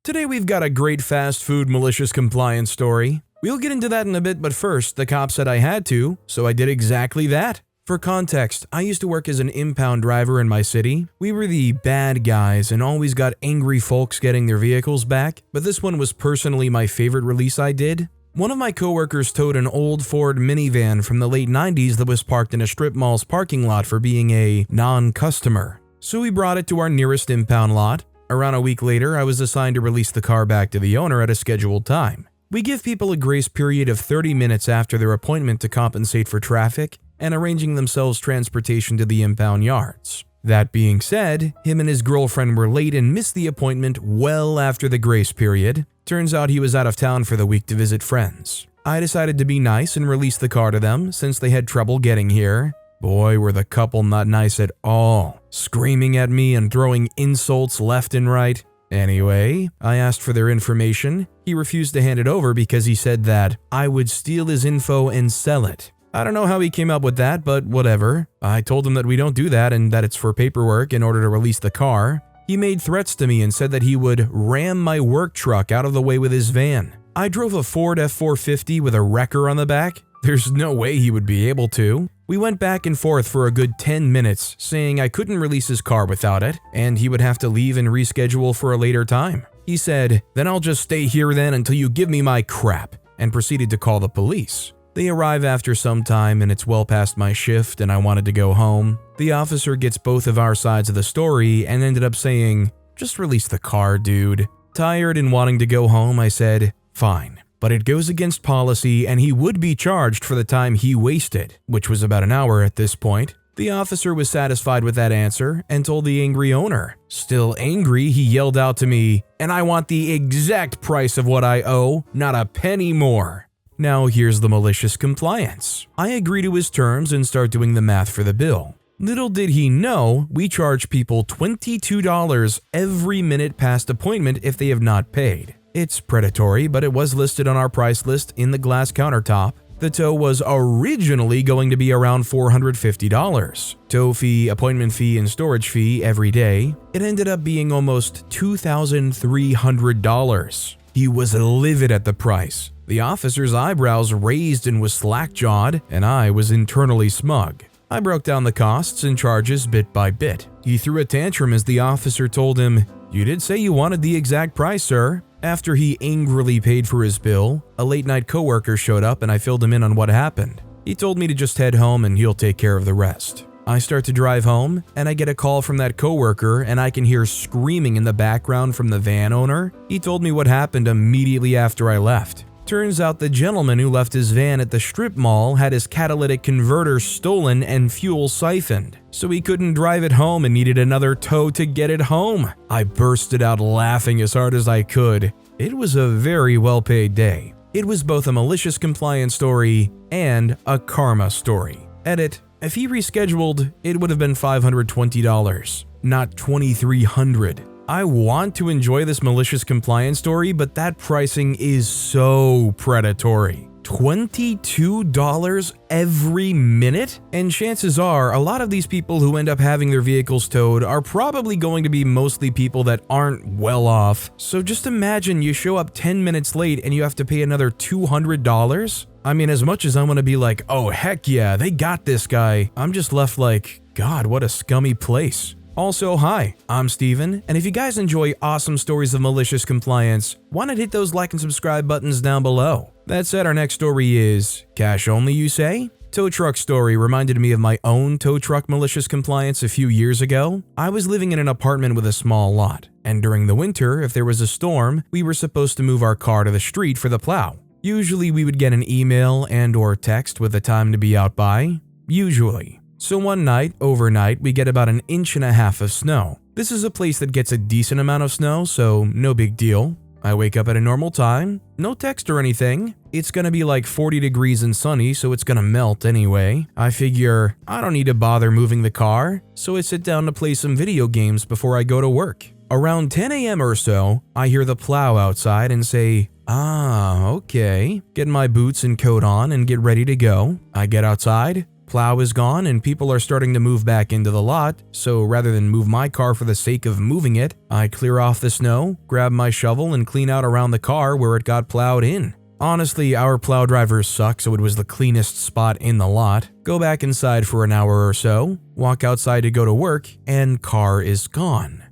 Today we've got a great fast food malicious compliance story. We'll get into that in a bit, but first, the cop said I had to, so I did exactly that. For context, I used to work as an impound driver in my city. We were the bad guys and always got angry folks getting their vehicles back, but this one was personally my favorite release I did. One of my coworkers towed an old Ford minivan from the late 90s that was parked in a strip mall's parking lot for being a non-customer. So we brought it to our nearest impound lot. Around a week later, I was assigned to release the car back to the owner at a scheduled time. We give people a grace period of 30 minutes after their appointment to compensate for traffic and arranging themselves transportation to the impound yards. That being said, him and his girlfriend were late and missed the appointment well after the grace period. Turns out he was out of town for the week to visit friends. I decided to be nice and release the car to them since they had trouble getting here. Boy, were the couple not nice at all, screaming at me and throwing insults left and right. Anyway, I asked for their information. He refused to hand it over because he said that I would steal his info and sell it. I don't know how he came up with that, but whatever. I told him that we don't do that and that it's for paperwork in order to release the car. He made threats to me and said that he would ram my work truck out of the way with his van. I drove a Ford F450 with a wrecker on the back. There's no way he would be able to. We went back and forth for a good 10 minutes, saying I couldn't release his car without it, and he would have to leave and reschedule for a later time. He said, "Then I'll just stay here then until you give me my crap," and proceeded to call the police. They arrive after some time and it's well past my shift and I wanted to go home. The officer gets both of our sides of the story and ended up saying, "Just release the car, dude." Tired and wanting to go home, I said, "Fine." But it goes against policy and he would be charged for the time he wasted, which was about an hour at this point. The officer was satisfied with that answer and told the angry owner. Still angry, he yelled out to me, "And I want the exact price of what I owe, not a penny more." Now here's the malicious compliance. I agree to his terms and start doing the math for the bill. Little did he know, we charge people $22 every minute past appointment if they have not paid. It's predatory, but it was listed on our price list in the glass countertop. The tow was originally going to be around $450. Tow fee, appointment fee, and storage fee every day. It ended up being almost $2,300. He was livid at the price. The officer's eyebrows raised and was slack-jawed, and I was internally smug. I broke down the costs and charges bit by bit. He threw a tantrum as the officer told him, "You did say you wanted the exact price, sir." After he angrily paid for his bill, a late-night coworker showed up and I filled him in on what happened. He told me to just head home and he'll take care of the rest. I start to drive home and I get a call from that coworker and I can hear screaming in the background from the van owner. He told me what happened immediately after I left. Turns out the gentleman who left his van at the strip mall had his catalytic converter stolen and fuel siphoned, so he couldn't drive it home and needed another tow to get it home. I bursted out laughing as hard as I could. It was a very well-paid day. It was both a malicious compliance story and a karma story. Edit: if he rescheduled, it would have been $520, not $2,300. I want to enjoy this malicious compliance story, but that pricing is so predatory. $22 every minute? And chances are, a lot of these people who end up having their vehicles towed are probably going to be mostly people that aren't well off. So just imagine you show up 10 minutes late and you have to pay another $200? I mean, as much as I want to be like, "Oh heck yeah, they got this guy," I'm just left like, God, what a scummy place. Also, hi, I'm Steven, and if you guys enjoy awesome stories of malicious compliance, why not hit those like and subscribe buttons down below? That said, our next story is cash only, you say? Tow truck story reminded me of my own tow truck malicious compliance a few years ago. I was living in an apartment with a small lot, and during the winter, if there was a storm, we were supposed to move our car to the street for the plow. Usually we would get an email and or text with a time to be out by. Usually. So one night, overnight, we get about 1.5 inches of snow. This is a place that gets a decent amount of snow, so no big deal. I wake up at a normal time, no text or anything. It's gonna be like 40 degrees and sunny, so it's gonna melt anyway. I figure, I don't need to bother moving the car, so I sit down to play some video games before I go to work. Around 10 a.m. or so, I hear the plow outside and say, "Ah, okay." Get my boots and coat on and get ready to go. I get outside. Plow is gone and people are starting to move back into the lot, so rather than move my car for the sake of moving it, I clear off the snow, grab my shovel, and clean out around the car where it got plowed in. Honestly, our plow drivers suck, so it was the cleanest spot in the lot. Go back inside for an hour or so, walk outside to go to work, and car is gone.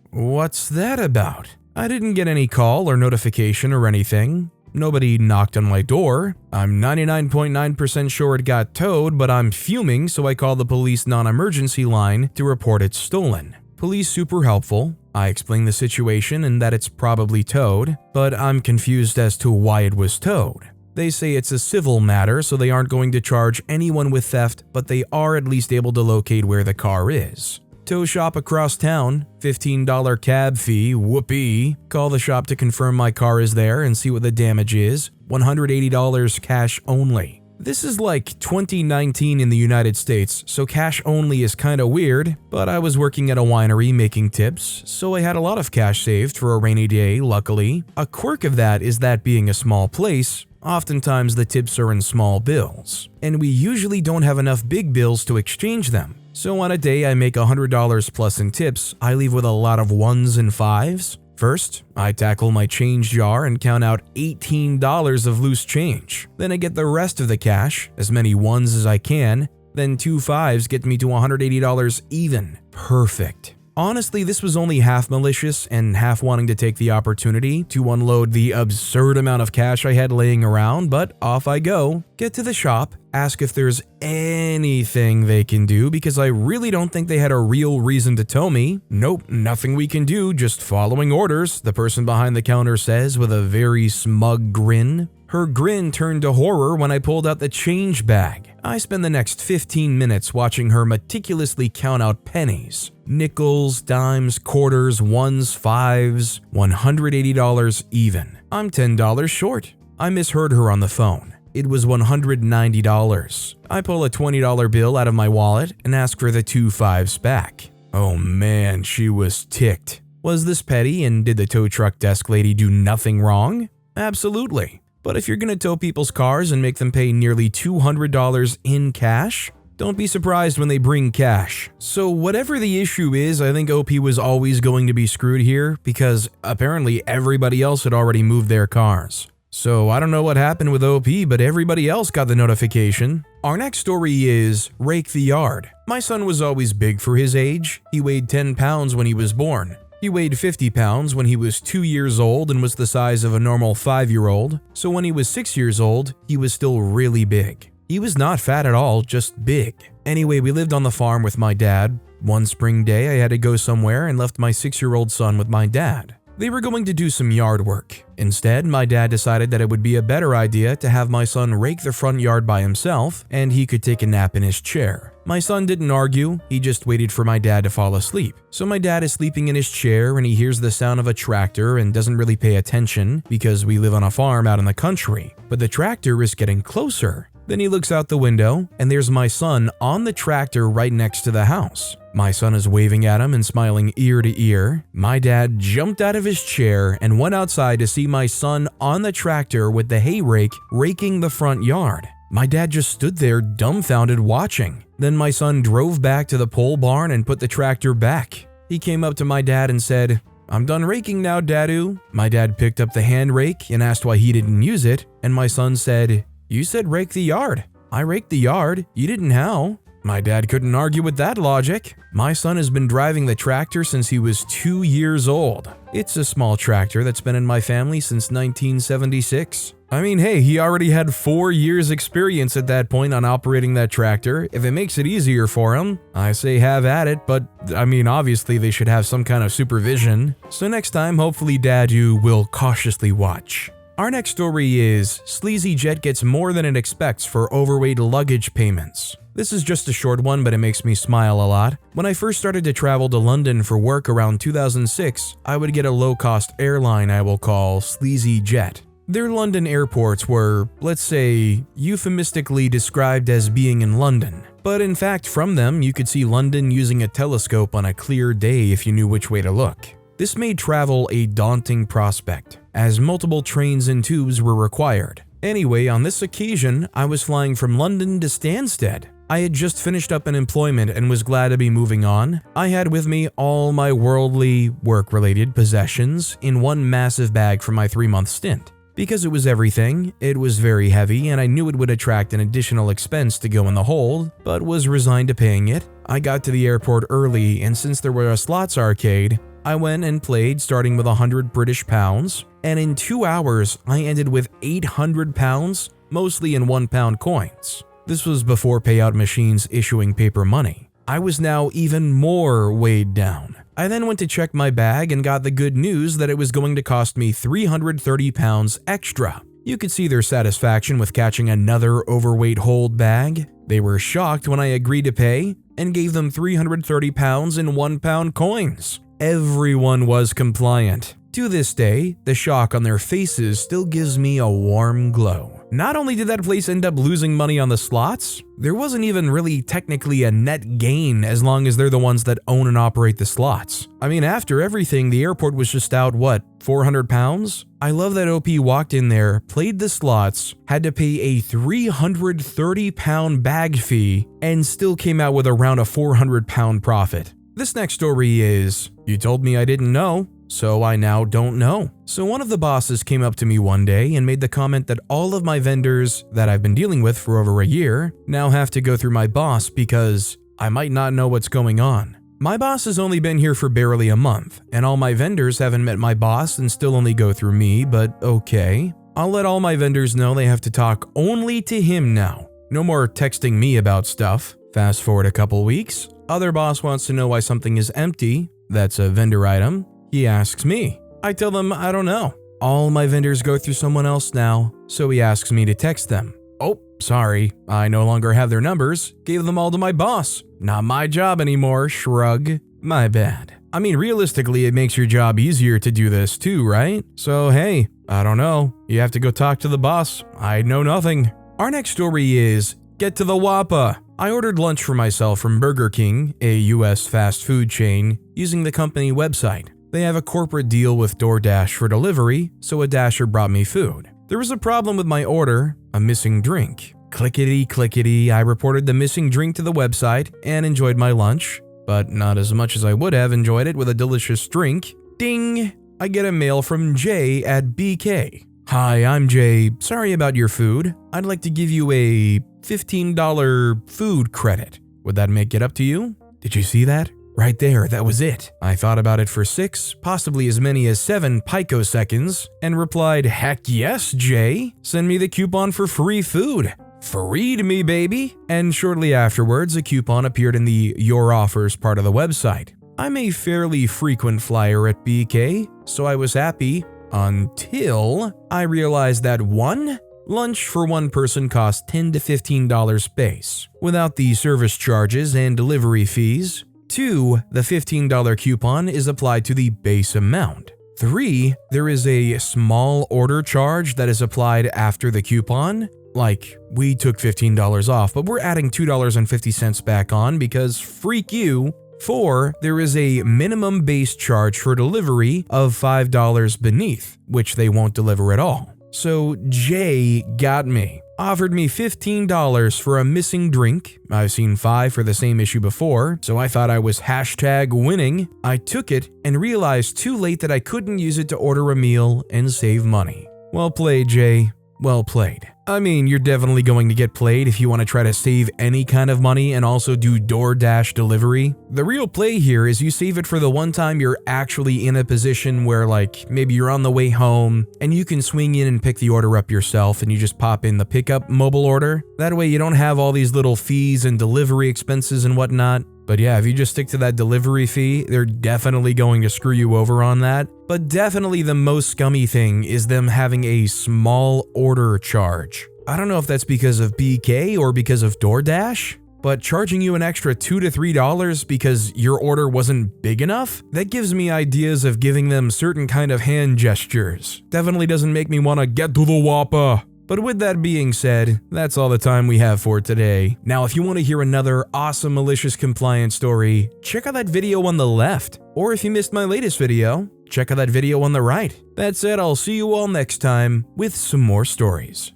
What's that about? I didn't get any call or notification or anything. Nobody knocked on my door. I'm 99.9% sure it got towed, but I'm fuming, so I call the police non-emergency line to report it stolen. Police super helpful. I explain the situation and that it's probably towed, but I'm confused as to why it was towed. They say it's a civil matter, so they aren't going to charge anyone with theft, but they are at least able to locate where the car is. Tow shop across town, $15 cab fee, whoopee. Call the shop to confirm my car is there and see what the damage is, $180 cash only. This is like 2019 in the United States, so cash only is kinda weird, but I was working at a winery making tips, so I had a lot of cash saved for a rainy day, luckily. A quirk of that is that being a small place, oftentimes the tips are in small bills, and we usually don't have enough big bills to exchange them. So on a day I make $100 plus in tips, I leave with a lot of 1s and 5s. First, I tackle my change jar and count out $18 of loose change. Then I get the rest of the cash, as many 1s as I can, then 2 5s get me to $180 even. Perfect. Honestly, this was only half malicious and half wanting to take the opportunity to unload the absurd amount of cash I had laying around, but off I go. Get to the shop, ask if there's anything they can do because I really don't think they had a real reason to tow me. Nope, nothing we can do, just following orders, the person behind the counter says with a very smug grin. Her grin turned to horror when I pulled out the change bag. I spend the next 15 minutes watching her meticulously count out pennies. Nickels, dimes, quarters, 1s, 5s, $180 even. I'm $10 short. I misheard her on the phone. It was $190. I pull a $20 bill out of my wallet and ask for the 2 5s back. Oh man, she was ticked. Was this petty and did the tow truck desk lady do nothing wrong? Absolutely. But if you're gonna tow people's cars and make them pay nearly $200 in cash, don't be surprised when they bring cash. So whatever the issue is, I think OP was always going to be screwed here because apparently everybody else had already moved their cars. So I don't know what happened with OP, but everybody else got the notification. Our next story is Rake the Yard. My son was always big for his age. He weighed 10 pounds when he was born. He weighed 50 pounds when he was 2 years old and was the size of a normal 5-year-old, so when he was 6 years old, he was still really big. He was not fat at all, just big. Anyway, we lived on the farm with my dad. One spring day, I had to go somewhere and left my 6-year-old son with my dad. They were going to do some yard work. Instead, my dad decided that it would be a better idea to have my son rake the front yard by himself and he could take a nap in his chair. My son didn't argue, he just waited for my dad to fall asleep. So my dad is sleeping in his chair and he hears the sound of a tractor and doesn't really pay attention because we live on a farm out in the country. But the tractor is getting closer. Then he looks out the window and there's my son on the tractor right next to the house. My son is waving at him and smiling ear to ear. My dad jumped out of his chair and went outside to see my son on the tractor with the hay rake raking the front yard. My dad just stood there dumbfounded watching. Then my son drove back to the pole barn and put the tractor back. He came up to my dad and said, "I'm done raking now, Dadu." My dad picked up the hand rake and asked why he didn't use it, and my son said, "You said rake the yard." "I raked the yard, you didn't how." My dad couldn't argue with that logic. My son has been driving the tractor since he was 2 years old. It's a small tractor that's been in my family since 1976. I mean, hey, he already had 4 years experience at that point on operating that tractor. If it makes it easier for him, I say have at it, but I mean, obviously they should have some kind of supervision. So next time, hopefully Dadu will cautiously watch. Our next story is Sleazy Jet gets more than it expects for overweight luggage payments. This is just a short one, but it makes me smile a lot. When I first started to travel to London for work around 2006, I would get a low-cost airline I will call Sleazy Jet. Their London airports were, let's say, euphemistically described as being in London. But in fact, from them, you could see London using a telescope on a clear day if you knew which way to look. This made travel a daunting prospect, as multiple trains and tubes were required. Anyway, on this occasion, I was flying from London to Stansted. I had just finished up an employment and was glad to be moving on. I had with me all my worldly, work-related possessions in one massive bag for my 3-month stint. Because it was everything, it was very heavy and I knew it would attract an additional expense to go in the hold, but was resigned to paying it. I got to the airport early, and since there were a slots arcade, I went and played starting with 100 British pounds, and in 2 hours I ended with 800 pounds, mostly in £1 coins. This was before payout machines issuing paper money. I was now even more weighed down. I then went to check my bag and got the good news that it was going to cost me 330 pounds extra. You could see their satisfaction with catching another overweight hold bag. They were shocked when I agreed to pay and gave them 330 pounds in £1 coins. Everyone was compliant. To this day, the shock on their faces still gives me a warm glow. Not only did that place end up losing money on the slots, there wasn't even really technically a net gain as long as they're the ones that own and operate the slots. I mean, after everything, the airport was just out, what, 400 pounds? I love that OP walked in there, played the slots, had to pay a 330 pound bag fee, and still came out with around a 400 pound profit. This next story is, you told me I didn't know, so I now don't know. So one of the bosses came up to me one day and made the comment that all of my vendors that I've been dealing with for over a year now have to go through my boss because I might not know what's going on. My boss has only been here for barely a month, and all my vendors haven't met my boss and still only go through me, but okay. I'll let all my vendors know they have to talk only to him now. No more texting me about stuff. Fast forward a couple weeks, other boss wants to know why something is empty. That's a vendor item. He asks me. I tell them I don't know. All my vendors go through someone else now, so he asks me to text them. Oh, sorry, I no longer have their numbers. Gave them all to my boss. Not my job anymore, shrug. My bad. I mean, realistically, it makes your job easier to do this too, right? So hey, I don't know. You have to go talk to the boss. I know nothing. Our next story is, get to the Whoppa. I ordered lunch for myself from Burger King, a US fast food chain, using the company website. They have a corporate deal with DoorDash for delivery, so a dasher brought me food. There was a problem with my order, a missing drink. Clickety clickety, I reported the missing drink to the website and enjoyed my lunch, but not as much as I would have enjoyed it with a delicious drink. Ding! I get a mail from Jay at BK. Hi, I'm Jay. Sorry about your food. I'd like to give you a $15 food credit. Would that make it up to you? Did you see that? Right there, that was it. I thought about it for 6, possibly as many as 7 picoseconds, and replied, heck yes, Jay. Send me the coupon for free food. Freed me, baby. And shortly afterwards, a coupon appeared in the Your Offers part of the website. I'm a fairly frequent flyer at BK, so I was happy until I realized that 1. Lunch for one person costs $10 to $15 base, without the service charges and delivery fees. 2. The $15 coupon is applied to the base amount. 3. There is a small order charge that is applied after the coupon. Like, we took $15 off, but we're adding $2.50 back on because freak you. 4. There is a minimum base charge for delivery of $5 beneath, which they won't deliver at all. So Jay got me. Offered me $15 for a missing drink. I've seen 5 for the same issue before, so I thought I was #winning. I took it and realized too late that I couldn't use it to order a meal and save money. Well played, Jay. Well played. I mean, you're definitely going to get played if you want to try to save any kind of money and also do DoorDash delivery. The real play here is you save it for the one time you're actually in a position where, like, maybe you're on the way home and you can swing in and pick the order up yourself and you just pop in the pickup mobile order. That way you don't have all these little fees and delivery expenses and whatnot. But yeah, if you just stick to that delivery fee, they're definitely going to screw you over on that. But definitely the most scummy thing is them having a small order charge. I don't know if that's because of BK or because of DoorDash, but charging you an extra $2 to $3 because your order wasn't big enough? That gives me ideas of giving them certain kind of hand gestures. Definitely doesn't make me want to get to the Whoppa. But with that being said, that's all the time we have for today. Now, if you want to hear another awesome malicious compliance story, check out that video on the left. Or if you missed my latest video, check out that video on the right. That said, I'll see you all next time with some more stories.